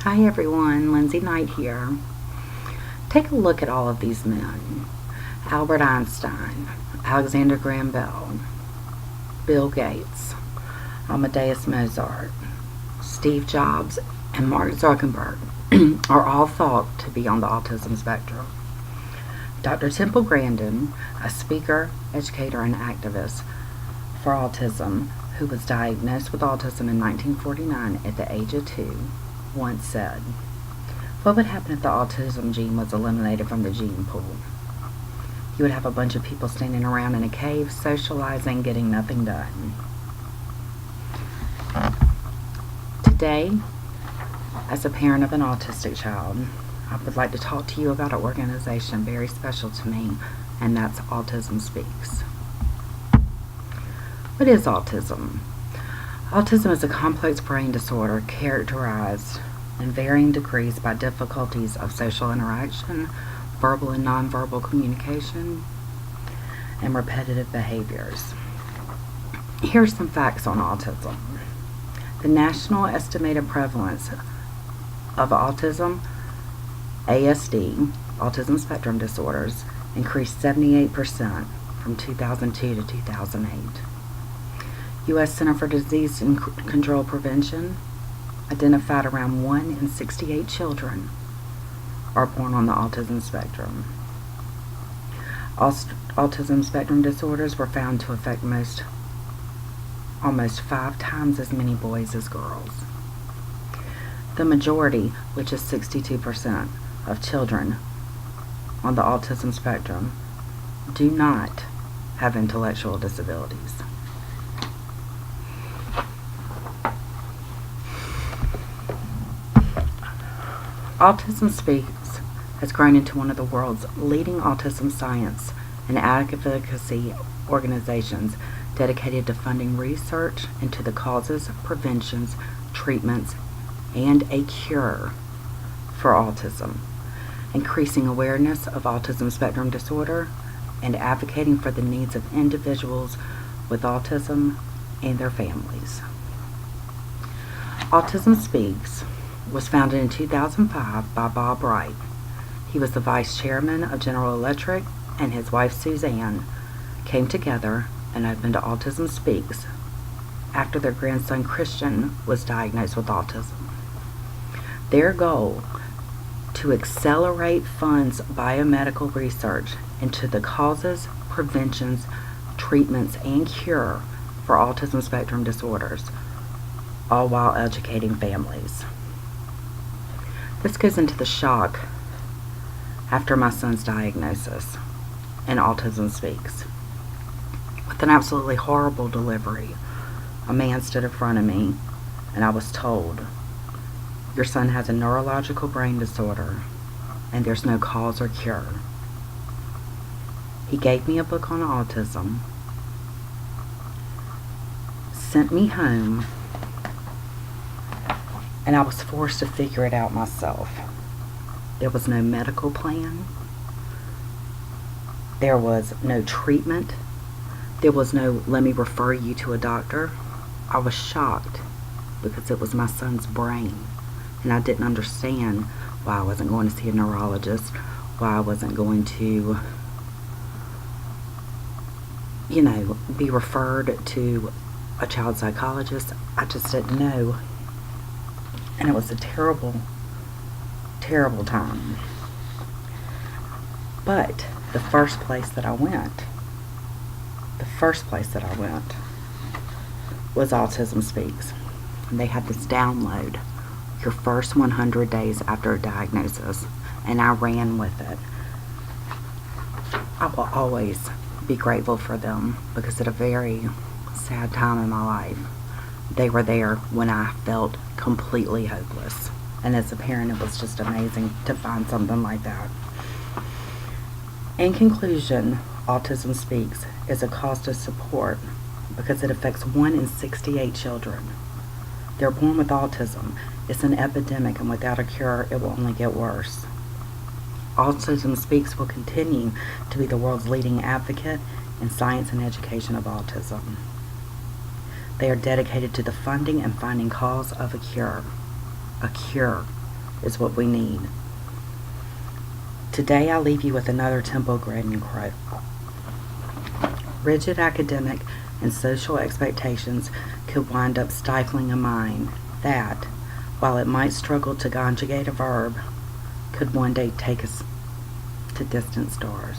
Hi everyone, Lindsay Knight here. Take a look at all of these men. Albert Einstein, Alexander Graham Bell, Bill Gates, Amadeus Mozart, Steve Jobs, and Mark Zuckerberg are all thought to be on the autism spectrum. Dr. Temple Grandin, a speaker, educator, and activist for autism who was diagnosed with autism in 1949 at the age of 2, once said, "What would happen if the autism gene was eliminated from the gene pool? You would have a bunch of people standing around in a cave, socializing, getting nothing done." Today, as a parent of an autistic child, I would like to talk to you about an organization very special to me, and that's Autism Speaks. What is autism? Autism is a complex brain disorder characterized in varying degrees by difficulties of social interaction, verbal and nonverbal communication, and repetitive behaviors. Here are some facts on autism. The national estimated prevalence of autism, ASD, autism spectrum disorders, increased 78% from 2002 to 2008. U.S. Center for Disease Control Prevention identified around 1 in 68 children are born on the autism spectrum. Autism spectrum disorders were found to affect almost 5 times as many boys as girls. The majority, which is 62% of children on the autism spectrum, do not have intellectual disabilities. Autism Speaks has grown into one of the world's leading autism science and advocacy organizations dedicated to funding research into the causes, preventions, treatments, and a cure for autism, increasing awareness of autism spectrum disorder, and advocating for the needs of individuals with autism and their families. Autism Speaks was founded in 2005 by Bob Wright. He was the vice chairman of General Electric, and his wife Suzanne came together and opened Autism Speaks after their grandson Christian was diagnosed with autism. Their goal: to accelerate funds biomedical research into the causes, preventions, treatments, and cure for autism spectrum disorders, all while educating families. This goes into the shock after my son's diagnosis in Autism Speaks. With an absolutely horrible delivery, a man stood in front of me and I was told, "Your son has a neurological brain disorder and there's no cause or cure." He gave me a book on autism, sent me home, and I was forced to figure it out myself. There was no medical plan. There was no treatment. There was no, "let me refer you to a doctor." I was shocked because it was my son's brain, and I didn't understand why I wasn't going to see a neurologist, why I wasn't going to, be referred to a child psychologist. I just didn't know. And it was a terrible, terrible time. But the first place that I went was Autism Speaks. And they had this download, your first 100 days after a diagnosis, and I ran with it. I will always be grateful for them because at a very sad time in my life, they were there when I felt completely hopeless. And as a parent, it was just amazing to find something like that. In conclusion, Autism Speaks is a cause to support because it affects 1 in 68 children. They're born with autism. It's an epidemic, and without a cure, it will only get worse. Autism Speaks will continue to be the world's leading advocate in science and education of autism. They are dedicated to the funding and finding cause of a cure. is what we need. Today I leave you with another Temple Grandin quote. Rigid academic and social expectations could wind up stifling a mind that, while it might struggle to conjugate a verb, could one day take us to distant stars.